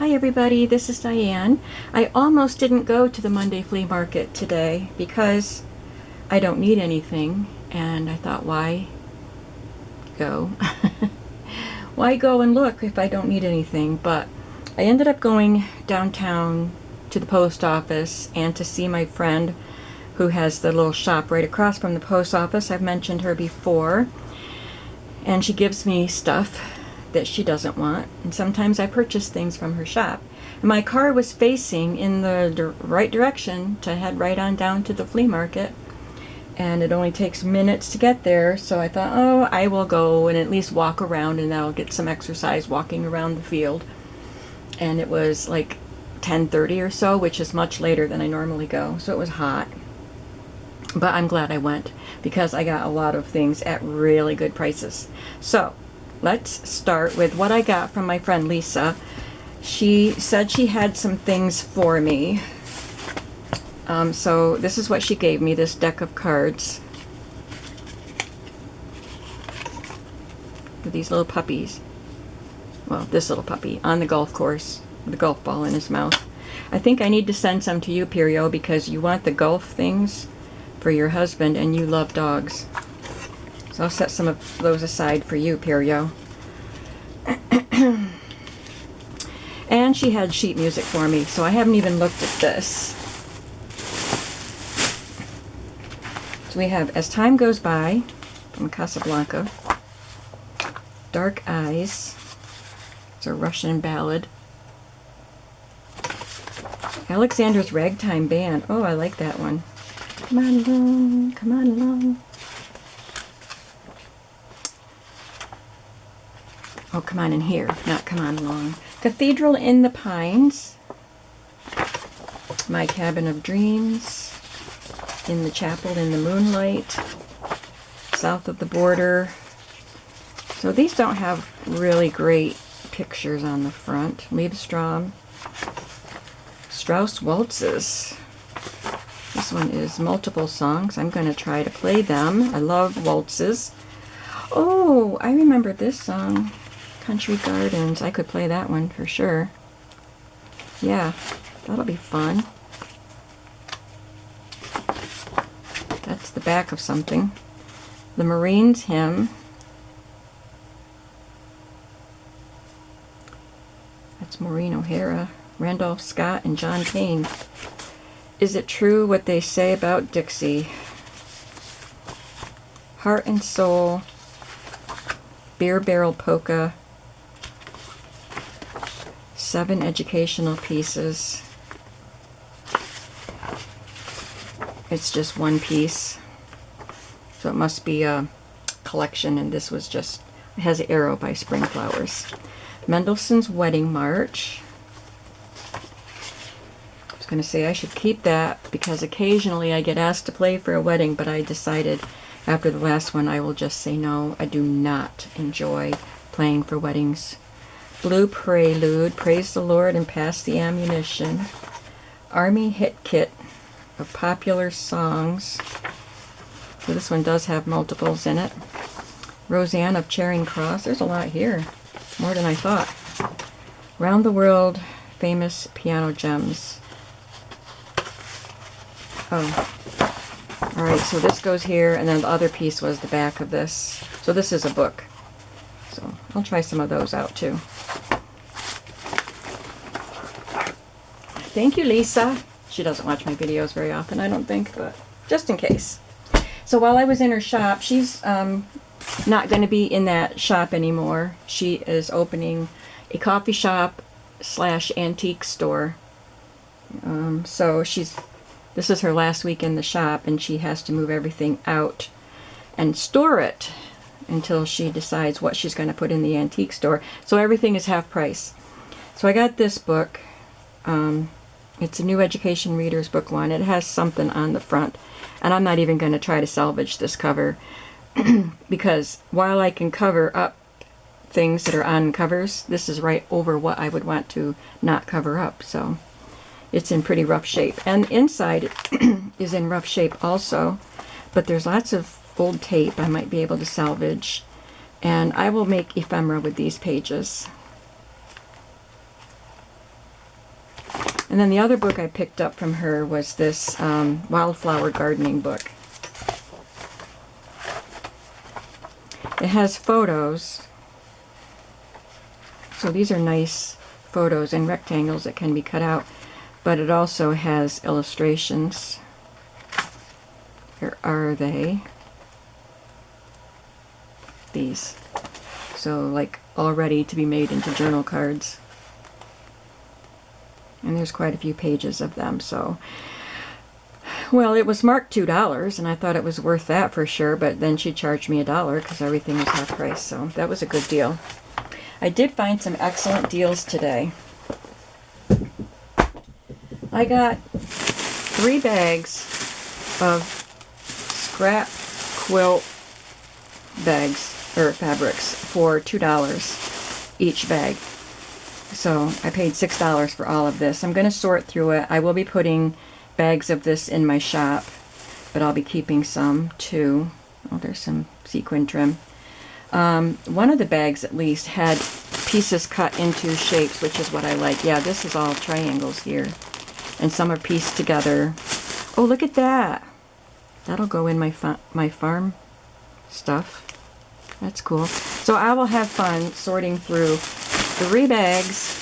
Hi everybody, this is Diane. I almost didn't go to the Monday flea market today because I don't need anything, and I thought, why go? Why go and look if I don't need anything? But I ended up going downtown to the post office and to see my friend who has the little shop right across from the post office. I've mentioned her before, and she gives me stuff that she doesn't want, and sometimes I purchase things from her shop. And my car was facing in the right direction to head right on down to the flea market, and it only takes minutes to get there, so I thought, oh, I will go and at least walk around, and I'll get some exercise walking around the field. And it was like 10:30 or so, which is much later than I normally go, so it was hot. But I'm glad I went because I got a lot of things at really good prices. So let's start with what I got from my friend Lisa. She said she had some things for me. So this is what she gave me, this deck of cards with these little puppies. Well, this little puppy on the golf course with a golf ball in his mouth. I think I need to send some to you, Perio, because you want the golf things for your husband and you love dogs. So I'll set some of those aside for you, Perio. And she had sheet music for me, so I haven't even looked at this. So we have As Time Goes By from Casablanca, Dark Eyes, it's a Russian ballad, Alexander's Ragtime Band, oh, I like that one. Come on along, come on along. Oh, come on in here, not come on along. Cathedral in the Pines, My Cabin of Dreams, In the Chapel in the Moonlight, South of the Border. So these don't have really great pictures on the front. Liebestrom, Strauss Waltzes. This one is multiple songs. I'm going to try to play them. I love waltzes. Oh, I remember this song. Country Gardens. I could play that one for sure. Yeah, that'll be fun. That's the back of something. The Marines Hymn. That's Maureen O'Hara, Randolph Scott, and John Payne. Is It True What They Say About Dixie? Heart and Soul, Beer Barrel Polka, 7 educational pieces. It's just one piece, so it must be a collection, and this was just, it has an arrow by Spring Flowers. Mendelssohn's Wedding March. I was going to say I should keep that because occasionally I get asked to play for a wedding, but I decided after the last one I will just say no, I do not enjoy playing for weddings. Blue Prelude, Praise the Lord and Pass the Ammunition. Army Hit Kit of Popular Songs. So this one does have multiples in it. Roseanne of Charing Cross. There's a lot here. More than I thought. Round the World Famous Piano Gems. Oh. Alright, so this goes here, and then the other piece was the back of this. So this is a book. So I'll try some of those out too. Thank you, Lisa. She doesn't watch my videos very often, I don't think, but just in case. So while I was in her shop, she's not going to be in that shop anymore. She is opening a coffee shop / antique store. So this is her last week in the shop, and she has to move everything out and store it until she decides what she's going to put in the antique store. So everything is half price. So I got this book. It's a New Education Readers Book 1. It has something on the front, and I'm not even going to try to salvage this cover because while I can cover up things that are on covers, this is right over what I would want to not cover up. So it's in pretty rough shape, and inside is in rough shape also, but there's lots of old tape I might be able to salvage, and I will make ephemera with these pages. And then the other book I picked up from her was this wildflower gardening book. It has photos. So these are nice photos in rectangles that can be cut out. But it also has illustrations. Where are they? These. So like all ready to be made into journal cards. And there's quite a few pages of them, so. Well, it was marked $2, and I thought it was worth that for sure, but then she charged me $1 because everything was half price, so that was a good deal. I did find some excellent deals today. I got 3 bags of scrap quilt bags, or fabrics, for $2 each bag. So I paid $6 for all of this. I'm going to sort through it. I will be putting bags of this in my shop, but I'll be keeping some too. Oh, there's some sequin trim. One of the bags at least had pieces cut into shapes, which is what I like. Yeah, this is all triangles here. And some are pieced together. Oh, look at that. That'll go in my farm stuff. That's cool. So I will have fun sorting through 3 bags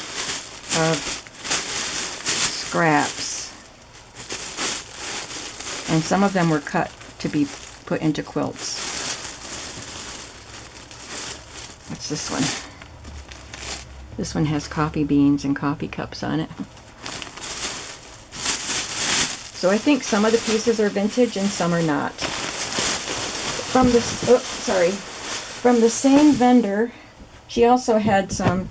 of scraps. And some of them were cut to be put into quilts. What's this one? This one has coffee beans and coffee cups on it. So I think some of the pieces are vintage and some are not. From the same vendor, she also had some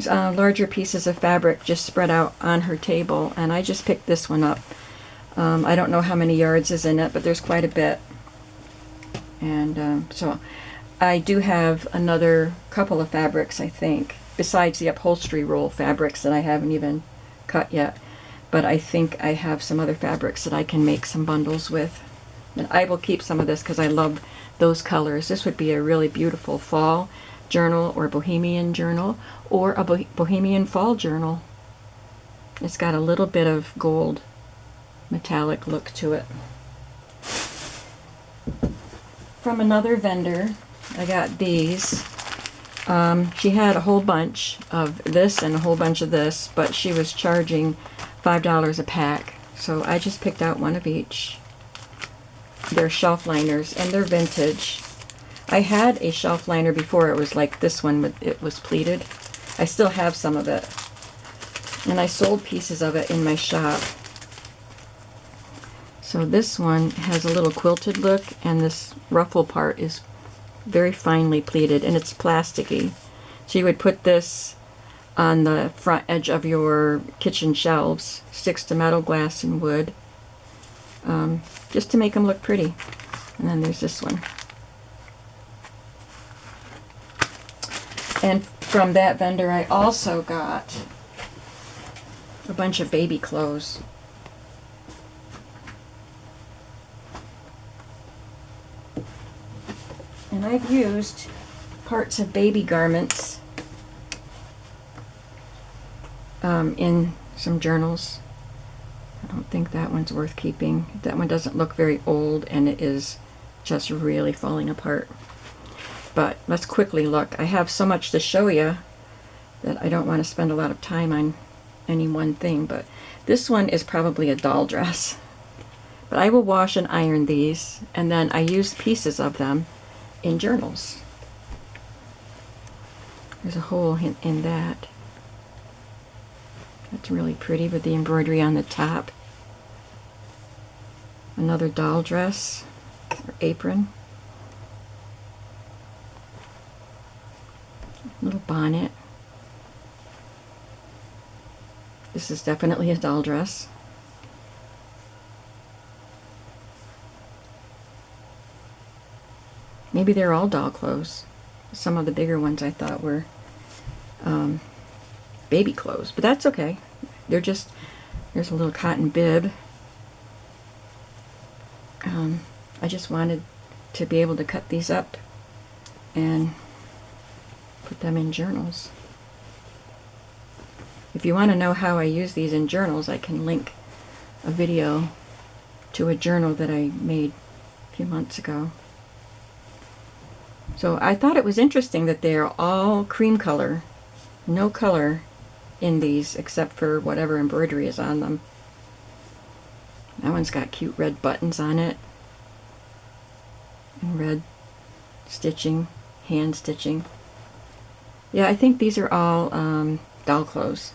larger pieces of fabric just spread out on her table, and I just picked this one up. I don't know how many yards is in it, but there's quite a bit. And so I do have another couple of fabrics, I think, besides the upholstery roll fabrics that I haven't even cut yet. But I think I have some other fabrics that I can make some bundles with. And I will keep some of this because I love those colors. This would be a really beautiful fall journal or bohemian journal or a bohemian fall journal. It's got a little bit of gold metallic look to it. From another vendor, I got these. She had a whole bunch of this and a whole bunch of this, but she was charging $5 a pack. So I just picked out one of each. They're shelf liners and they're vintage. I had a shelf liner before. It was like this one, but it was pleated. I still have some of it. And I sold pieces of it in my shop. So this one has a little quilted look, and this ruffle part is very finely pleated, and it's plasticky. So you would put this on the front edge of your kitchen shelves, sticks to metal, glass, and wood, just to make them look pretty. And then there's this one. And from that vendor I also got a bunch of baby clothes. And I've used parts of baby garments in some journals. I don't think that one's worth keeping. That one doesn't look very old, and it is just really falling apart. But let's quickly look. I have so much to show you that I don't want to spend a lot of time on any one thing, but this one is probably a doll dress. But I will wash and iron these, and then I use pieces of them in journals. There's a hole in that. That's really pretty with the embroidery on the top. Another doll dress or apron. Little bonnet. This is definitely a doll dress. Maybe they're all doll clothes. Some of the bigger ones I thought were baby clothes, but that's okay. They're just, there's a little cotton bib. I just wanted to be able to cut these up and put them in journals. If you want to know how I use these in journals, I can link a video to a journal that I made a few months ago. So I thought it was interesting that they're all cream color. No color in these except for whatever embroidery is on them. That one's got cute red buttons on it. And red stitching, hand stitching. Yeah, I think these are all doll clothes,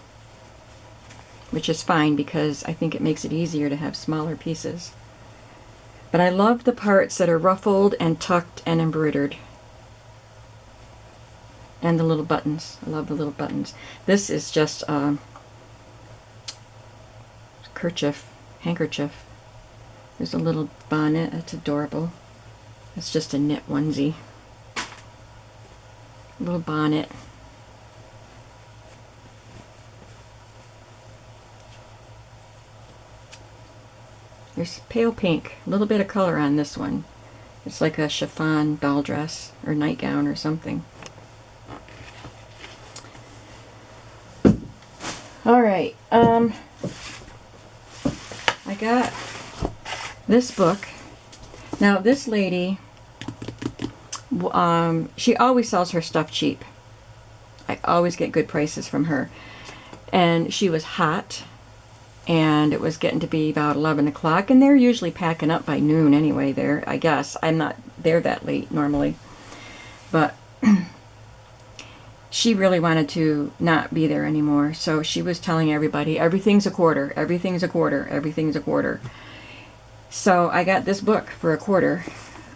which is fine because I think it makes it easier to have smaller pieces. But I love the parts that are ruffled and tucked and embroidered. And the little buttons. I love the little buttons. This is just a handkerchief. There's a little bonnet. That's adorable. It's just a knit onesie. Little bonnet. There's pale pink, a little bit of color on this one. It's like a chiffon doll dress or nightgown or something. All right, I got this book. Now this lady, she always sells her stuff cheap. I always get good prices from her. And she was hot, and it was getting to be about 11 o'clock, and they're usually packing up by noon anyway there, I guess. I'm not there that late normally. But she really wanted to not be there anymore, so she was telling everybody, everything's a quarter, everything's a quarter, everything's a quarter. So I got this book for a quarter.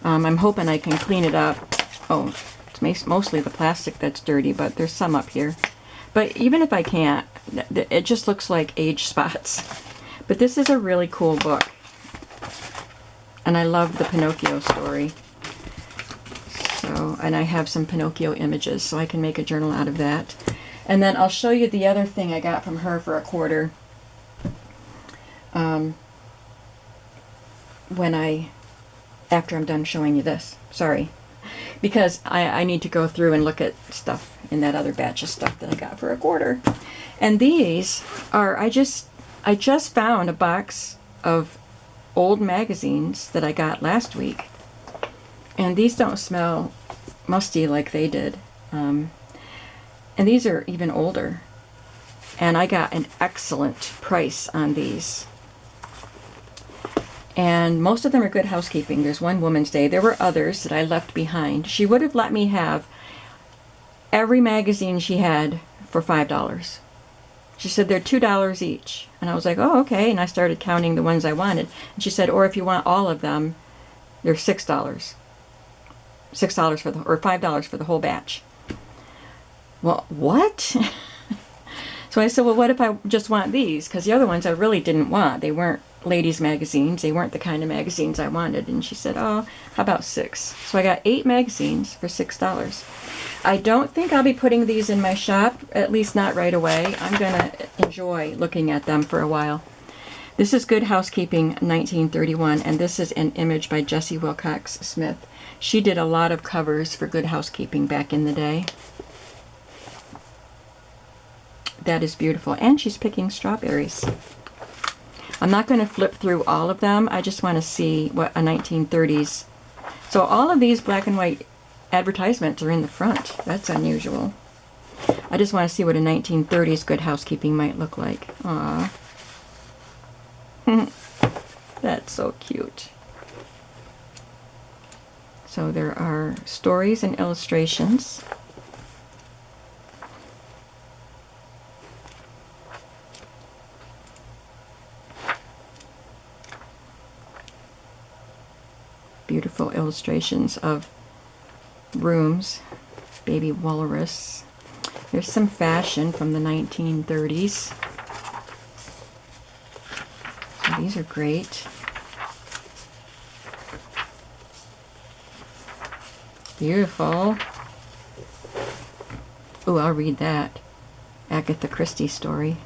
I'm hoping I can clean it up. Oh, it's mostly the plastic that's dirty, but there's some up here. But even if I can't, it just looks like age spots. But this is a really cool book. And I love the Pinocchio story. So, and I have some Pinocchio images, so I can make a journal out of that. And then I'll show you the other thing I got from her for a quarter. After I'm done showing you this. Sorry. Because I need to go through and look at stuff in that other batch of stuff that I got for a quarter. And these are, I just found a box of old magazines that I got last week. And these don't smell musty like they did. And these are even older. And I got an excellent price on these. And most of them are Good Housekeeping. There's one Woman's Day. There were others that I left behind. She would have let me have every magazine she had for $5. She said they're $2 each. And I was like, oh, okay. And I started counting the ones I wanted. And she said, or if you want all of them, they're $6. $6 for or $5 for the whole batch. Well, what? So I said, well, what if I just want these? Because the other ones I really didn't want. They weren't ladies' magazines. They weren't the kind of magazines I wanted. And she said, oh, how about 6? So I got 8 magazines for $6. I don't think I'll be putting these in my shop, at least not right away. I'm going to enjoy looking at them for a while. This is Good Housekeeping 1931, and this is an image by Jessie Wilcox Smith. She did a lot of covers for Good Housekeeping back in the day. That is beautiful. And she's picking strawberries. I'm not going to flip through all of them. I just want to see what a 1930s. So all of these black and white advertisements are in the front. That's unusual. I just want to see what a 1930s Good Housekeeping might look like. Aww. That's so cute. So there are stories and illustrations. Beautiful illustrations of rooms, baby walrus. There's some fashion from the 1930s. So these are great. Beautiful. Oh, I'll read that. Agatha Christie story.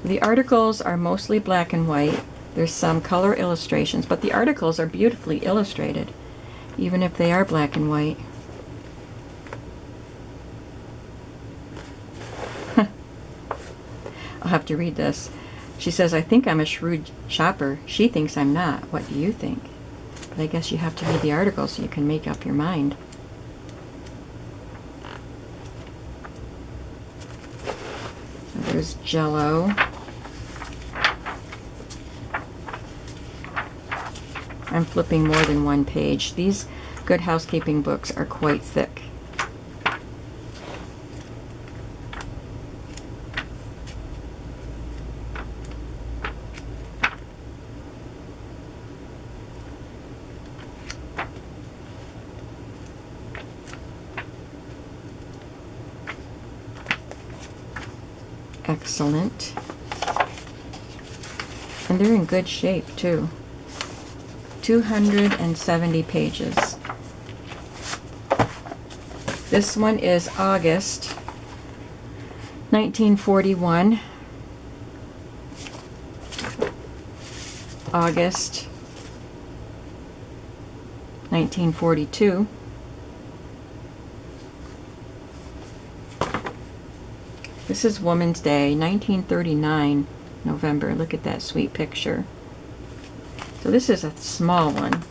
The articles are mostly black and white. There's some color illustrations, but the articles are beautifully illustrated, even if they are black and white. have to read this. She says, I think I'm a shrewd shopper. She thinks I'm not. What do you think? But I guess you have to read the article so you can make up your mind. There's Jell-O. I'm flipping more than one page. These Good Housekeeping books are quite thick. Excellent. And they're in good shape too. 270 pages. This one is August 1941. August 1942. This is Woman's Day, 1939, November. Look at that sweet picture. So this is a small one.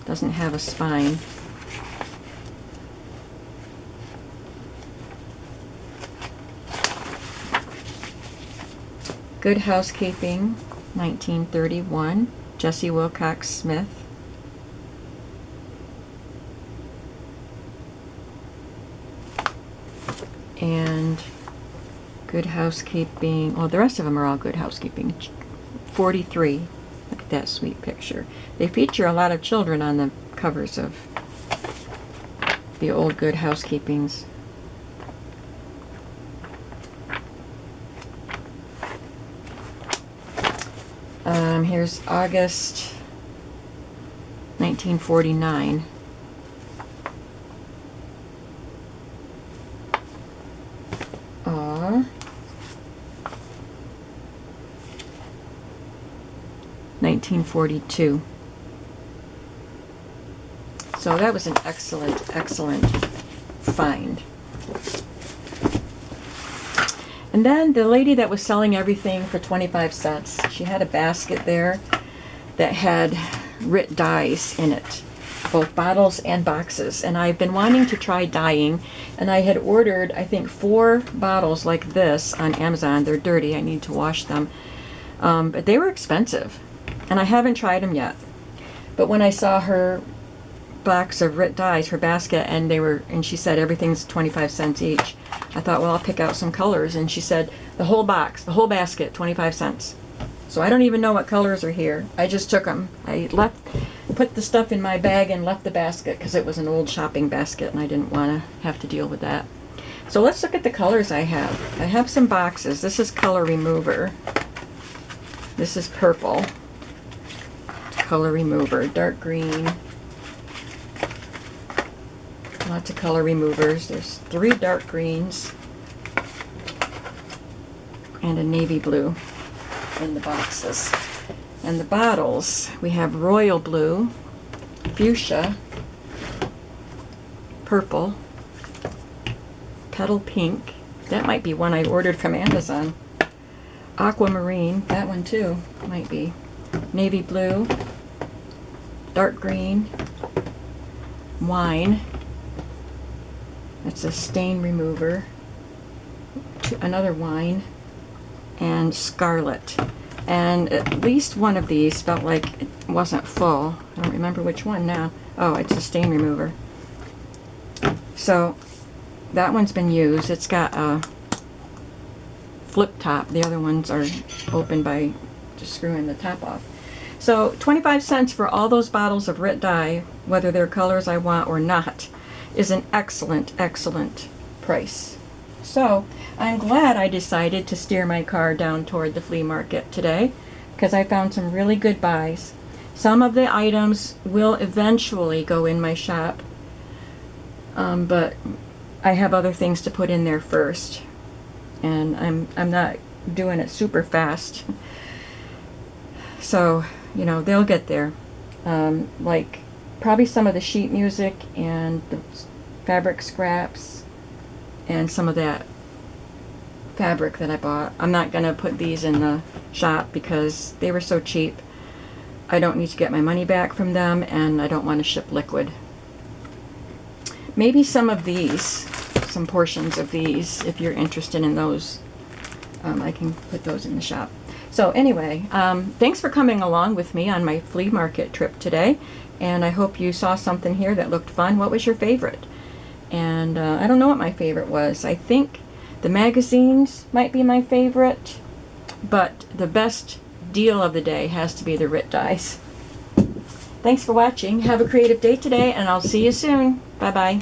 Doesn't have a spine. Good Housekeeping, 1931, Jessie Wilcox Smith. And Good Housekeeping, well, the rest of them are all Good Housekeeping. 43. Look at that sweet picture. They feature a lot of children on the covers of the old Good Housekeepings. Here's August 1949. Aw. 1942. So that was an excellent, excellent find. And then the lady that was selling everything for 25 cents, she had a basket there that had RIT dyes in it, both bottles and boxes. And I've been wanting to try dyeing, and I had ordered, I think, 4 bottles like this on Amazon. They're dirty, I need to wash them. But they were expensive, and I haven't tried them yet. But when I saw her box of RIT dyes, her basket, and she said everything's 25 cents each, I thought, well, I'll pick out some colors. And she said the whole box, the whole basket, 25 cents. So I don't even know what colors are here. I just took them. I put the stuff in my bag and left the basket because it was an old shopping basket and I didn't want to have to deal with that. So let's look at the colors I have. I have some boxes. This is Color Remover. This is purple. Color Remover. Dark green. Lots of color removers. There's 3 dark greens and a navy blue in the boxes. And the bottles, we have royal blue, fuchsia, purple, petal pink. That might be one I ordered from Amazon. Aquamarine, that one too might be. Navy blue, dark green, wine. That's a stain remover. Another wine. And scarlet. And at least one of these felt like it wasn't full. I don't remember which one now. Oh, it's a stain remover. So that one's been used. It's got a flip top. The other ones are open by just screwing the top off. So 25 cents for all those bottles of RIT dye, whether they're colors I want or not, is an excellent, excellent price. So I'm glad I decided to steer my car down toward the flea market today because I found some really good buys. Some of the items will eventually go in my shop, but I have other things to put in there first, and I'm not doing it super fast. So, you know, they'll get there. Like probably some of the sheet music and the fabric scraps and some of that fabric that I bought. I'm not going to put these in the shop because they were so cheap. I don't need to get my money back from them, and I don't want to ship liquid. Maybe some of these, some portions of these, if you're interested in those, I can put those in the shop. So anyway, thanks for coming along with me on my flea market trip today, and I hope you saw something here that looked fun. What was your favorite? And I don't know what my favorite was. I think the magazines might be my favorite, but the best deal of the day has to be the RIT dies. Thanks for watching. Have a creative day today, and I'll see you soon. Bye-bye.